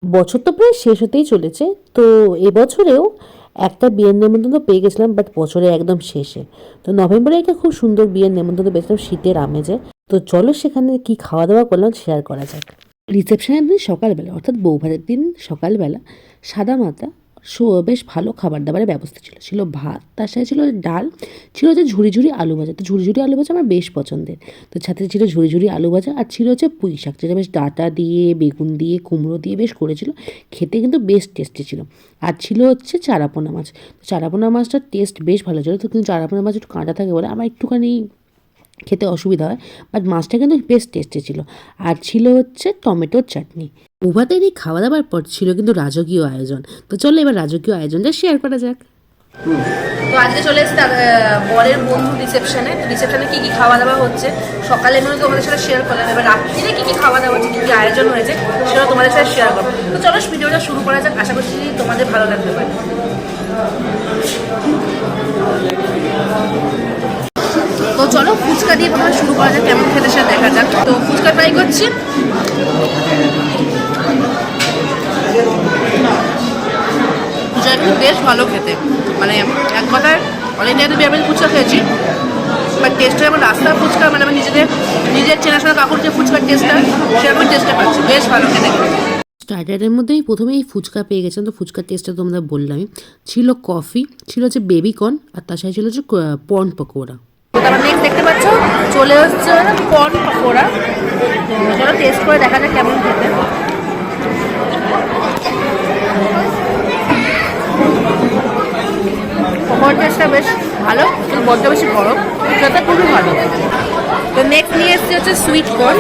বছর তো প্রায় শেষ হতেই চলেছে। তো এবছরেও একটা বিয়ের নেমন্তন্ন পেয়ে গেছিলাম, বাট বছরের একদম শেষে। তো নভেম্বরে একটা খুব সুন্দর বিয়ের নেমন্তন্ন পেয়েছিলাম শীতের আমেজে। তো চলো সেখানে কি খাওয়া দাওয়া করলাম শেয়ার করা যাক। রিসেপশনের দিন সকালবেলা, অর্থাৎ বৌভাতের দিন সকালবেলা সাদামাটা বেশ ভালো খাবার দাবারের ব্যবস্থা ছিল। ছিল ভাত, তার সাথে ছিল ডাল, ছিল হচ্ছে ঝুড়ি ঝুড়ি আলু ভাজা। তো ঝুড়ি ঝুড়ি আলু ভাজা আমার বেশ পছন্দের। তো সাথে ছিল ঝুড়ি ঝুড়ি আলু ভাজা, আর ছিল হচ্ছে পুঁই শাক, যেটা বেশ ডাঁটা দিয়ে বেগুন দিয়ে কুমড়ো দিয়ে বেশ করেছিল। খেতে কিন্তু বেশ টেস্টি ছিল। আর ছিল হচ্ছে চারাপোনা মাছ। চারাপোনা মাছটার টেস্ট বেশ ভালো ছিল। তো কিন্তু চারাপোনা মাছ একটু কাঁটা থাকে বলে আমার একটুখানি খেতে অসুবিধা হয়, বাট মাছটা কিন্তু বেশ টেস্টি ছিল। আর ছিল হচ্ছে টমেটোর চাটনি। উভাতের এই খাওয়া দাওয়ার পর ছিল কিন্তু রাজকীয় আয়োজন। তো চলো এবার রাজকীয় আয়োজনটা শেয়ার করা যাক। তো আজকে চলে এসেছি বরের বন্ধু রিসেপশনে। রিসেপশনে কী কী খাওয়া দাওয়া হচ্ছে সকালে মেনু তোমাদের সাথে শেয়ার করলাম, এবার রাত্রিরে কী কী খাওয়া দাওয়া হচ্ছে, কী কী আয়োজন হয়েছে সেটা তোমাদের সাথে শেয়ার করবো। তো চলো ভিডিওটা শুরু করা যাক, আশা করছি তোমাদের ভালো লাগতে পারে। তো চলো ফুচকা দিয়ে প্রথমে শুরু করা যাক, কেমন খেতে সেটা দেখা যাক। তো ফুচকা ট্রাই করছি। ফুচকা কিন্তু বেশ ভালো খেতে, মানে এক কথায় অল ইন্ডিয়াতে আমি ফুচকা খেয়েছি, বাট টেস্টটা যেমন রাস্তার ফুচকা, মানে আমি নিজের চেনাশোনা কাকুর যে ফুচকার টেস্টটা সেরকম টেস্টটা পাচ্ছি, বেশ ভালো খেতে। স্টার্টারের মধ্যেই প্রথমে এই ফুচকা পেয়ে গেছিলাম। তো ফুচকার টেস্টটা তোমরা বললামই। ছিল কফি, ছিল হচ্ছে বেবি কর্ন, আর তার সাথে ছিল হচ্ছে পর্ন পকোড়া। তো তারপর নেক্সট দেখতে পাচ্ছ চলে হচ্ছে কর্ন পকোড়া। চলো টেস্ট করে দেখা যাক কেমন খেতে। পকোড়ার টেস্টটা বেশ ভালো, কিন্তু বড্ড বেশি গরম, খেতে খুবই ভালো। তো নেক্সট নিয়ে এসেছি হচ্ছে সুইট কর্ন।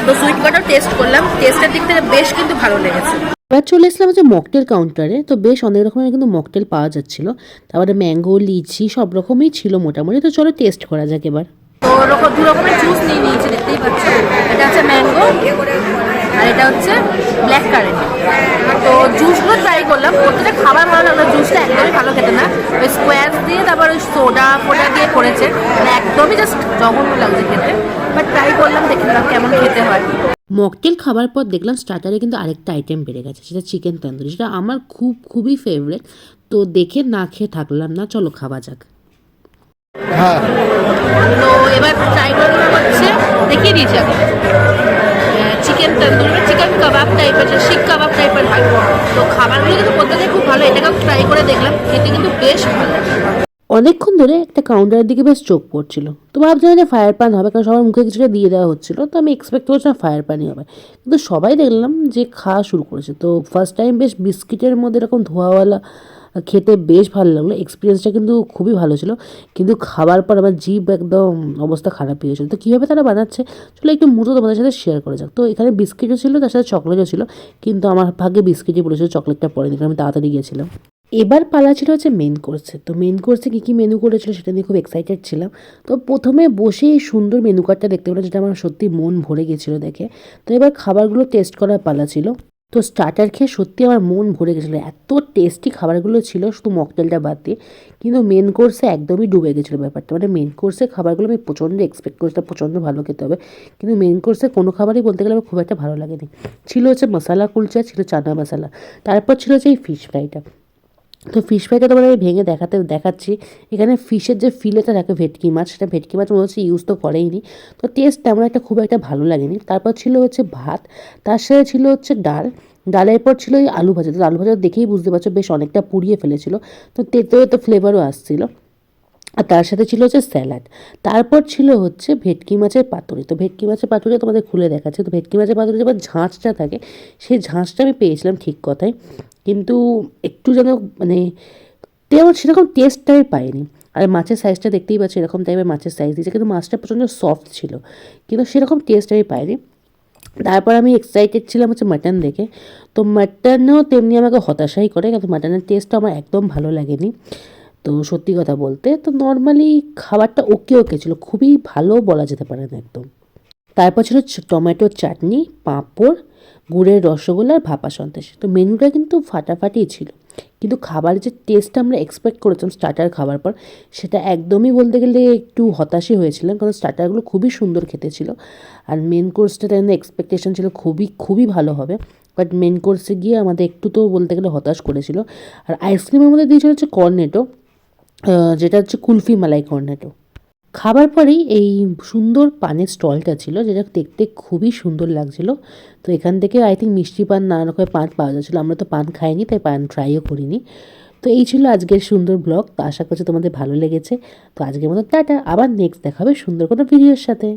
তো সুইট কর্নটাও টেস্ট করলাম, টেস্টের দিক থেকে বেশ কিন্তু ভালো লেগেছে। এবার চলে এসলাম হচ্ছে মকটেল কাউন্টারে। তো বেশ অনেক রকমের কিন্তু মকটেল পাওয়া যাচ্ছিল। তারপরে ম্যাঙ্গো, লিচি সব রকমই ছিল মোটামুটি। তো চলো টেস্ট করা যাক এবার। তো দু রকমের জুস নিয়ে নিয়েছি, দেখতেই পাচ্ছ। এটা হচ্ছে ম্যাঙ্গো আর এটা হচ্ছে ব্ল্যাক কারেন্ট। তো জুসগুলো ট্রাই করলাম, প্রত্যেকটা খাবার ভালো লাগলো, জুসটা একদমই ভালো খেতে না। ওই স্কোয়াশ দিয়ে তারপর ওই সোডা ফোডা দিয়ে করেছে, মানে একদমই জাস্ট জঘন্য লাগছে খেতে। বাট ট্রাই করলাম, দেখলাম কেমন খেতে হয়। মকটেল খাবার পর দেখলাম স্টার্টারে কিন্তু আরেকটা আইটেম বেড়ে গেছে, সেটা চিকেন তন্দুরি। সেটা আমার খুবই ফেভারিট। তো দেখে না খেয়ে থাকলাম না, চলো খাওয়া যাক। তো এবার ট্রাই করলাম হচ্ছে, দেখিয়ে দিয়েছি আমি চিকেন তন্দুরি, চিকেন কাবাব টাইপের, শিক কাবাব টাইপের হয়। তো খাবারগুলো কিন্তু প্রত্যেকে খুব ভালো, এটাকেও ট্রাই করে দেখলাম, খেতে কিন্তু বেশ ভালো। অনেকক্ষণ ধরে একটা কাউন্টারের দিকে বেশ চোখ পড়ছিল। তো ভাবছিলাম যে ফায়ার পান হবে, কারণ সবার মুখে কিছুটা দিয়ে দেওয়া হচ্ছিল। তো আমি এক্সপেক্ট করছিলাম ফায়ার পানই হবে, কিন্তু সবাই দেখলাম যে খাওয়া শুরু করেছে। তো ফার্স্ট টাইম বেশ বিস্কিটের মধ্যে এরকম ধোঁয়াওয়ালা খেতে বেশ ভালো লাগলো। এক্সপিরিয়েন্সটা কিন্তু খুবই ভালো ছিল, কিন্তু খাবার পর আমার জিভ একদম অবস্থা খারাপ হয়ে গেছিলো। তো কীভাবে তারা বানাচ্ছে চলো একটু মুহূর্ত তোমাদের সাথে শেয়ার করে যাক। তো এখানে বিস্কিটও ছিল, তার সাথে চকলেটও ছিল, কিন্তু আমার ভাগ্যে বিস্কিটই পড়েছিল, চকলেটটা পড়েনি, কারণ আমি তাড়াতাড়ি গিয়েছিলাম। এবার পালা ছিল হচ্ছে মেন কোর্সে। তো মেন কোর্সে কী কী মেনু করেছিল সেটা নিয়ে খুব এক্সাইটেড ছিলাম। তো প্রথমে বসে এই সুন্দর মেনু কার্ডটা দেখতে পেলাম, যেটা আমার সত্যি মন ভরে গেছিলো দেখে। তো এবার খাবারগুলো টেস্ট করার পালা ছিল। তো স্টার্টার খেয়ে সত্যি আমার মন ভরে গেছিলো, এত টেস্টি খাবারগুলো ছিল শুধু মকটেলটা বাদ দিয়ে। কিন্তু মেন কোর্সে একদমই ডুবে গেছিলো ব্যাপারটা। মানে মেন কোর্সে খাবারগুলো আমি প্রচণ্ড এক্সপেক্ট করেছিলাম প্রচণ্ড ভালো খেতে হবে, কিন্তু মেন কোর্সে কোনো খাবারই বলতে গেলে আমার খুব একটা ভালো লাগেনি। ছিল হচ্ছে মশালা কুলচা, ছিল চানা মশালা, তারপর ছিল হচ্ছে এই ফিশ ফ্রাইটা। তো ফিশ ফ্রাইটা তোমাদের আমি ভেঙে দেখাচ্ছি। এখানে ফিশের যে ফিলেটা থাকে ভেটকি মাছ, সেটা ভেটকি মাছ মনে হচ্ছে ইউজ তো করেইনি। তো টেস্ট তেমন একটা খুব একটা ভালো লাগেনি। তারপর ছিল হচ্ছে ভাত, তার সাথে ছিল হচ্ছে ডাল, ডালের পর ছিল এই আলু ভাজা। তো আলু ভাজা দেখেই বুঝতে পারছো বেশ অনেকটা পুড়িয়ে ফেলেছিল, তো তেতো ফ্লেভারও আসছিলো। আর তার সাথে ছিল হচ্ছে স্যালাড। তারপর ছিল হচ্ছে ভেটকি মাছের পাতুরি। তো ভেটকি মাছের পাতুরি তোমাদের খুলে দেখাচ্ছে। তো ভেটকি মাছের পাতুরি যেমন ঝাঁঝটা থাকে, সেই ঝাঁঝটা আমি পেয়েছিলাম ঠিক কথাই, কিন্তু একটু যেন মানে তেমন সেরকম টেস্টটা আমি পাইনি। আর মাছের সাইজটা দেখতেই পাচ্ছি, এরকম টাইপের মাছের সাইজ দিয়েছে, কিন্তু মাছটা প্রচণ্ড সফট ছিল, কিন্তু সেরকম টেস্ট আমি পাইনি। তারপর আমি এক্সাইটেড ছিলাম হচ্ছে মাটন দেখে। তো মাটনও তেমনি আমাকে হতাশাই করে, কিন্তু মাটনের টেস্টটা আমার একদম ভালো লাগেনি। তো সত্যি কথা বলতে তো নর্মালি খাবারটা ওকে ছিল, খুবই ভালো বলা যেতে পারে না একদম। তারপর ছিল টমেটোর চাটনি, পাঁপড়, গুড়ের রসগোল্লা আর ভাপা সন্দেশ। তো মেনুটা কিন্তু ফাটাফাটি ছিল, কিন্তু খাবারের যে টেস্টটা আমরা এক্সপেক্ট করেছিলাম স্টার্টার খাবার পর, সেটা একদমই বলতে গেলে একটু হতাশই হয়েছিলাম, কারণ স্টার্টারগুলো খুবই সুন্দর খেতে ছিল। আর মেন কোর্সটা তাই এক্সপেকটেশন ছিল খুবই খুবই ভালো হবে, বাট মেন কোর্সে গিয়ে আমাদের একটু তো বলতে গেলে হতাশ করেছিল। আর আইসক্রিমের মধ্যে দিয়েছিল হচ্ছে কর্নেটো, যেটা হচ্ছে কুলফি মালাই কর্নেটো। খাবার পরেই এই সুন্দর পানের স্টলটা ছিল, যেটা দেখতে খুবই সুন্দর লাগছিল। তো এখান থেকে আই থিঙ্ক মিষ্টি পান, নানা রকমের পান পাওয়া যাচ্ছিলো। আমরা তো পান খাইনি, তাই পান ট্রাইও করিনি। তো এই ছিল আজকের সুন্দর ব্লগ। তো আশা করছি তোমাদের ভালো লেগেছে। তো আজকের মতো টাটা, আবার নেক্সট দেখা হবে সুন্দর কোনো ভিডিওর সাথে।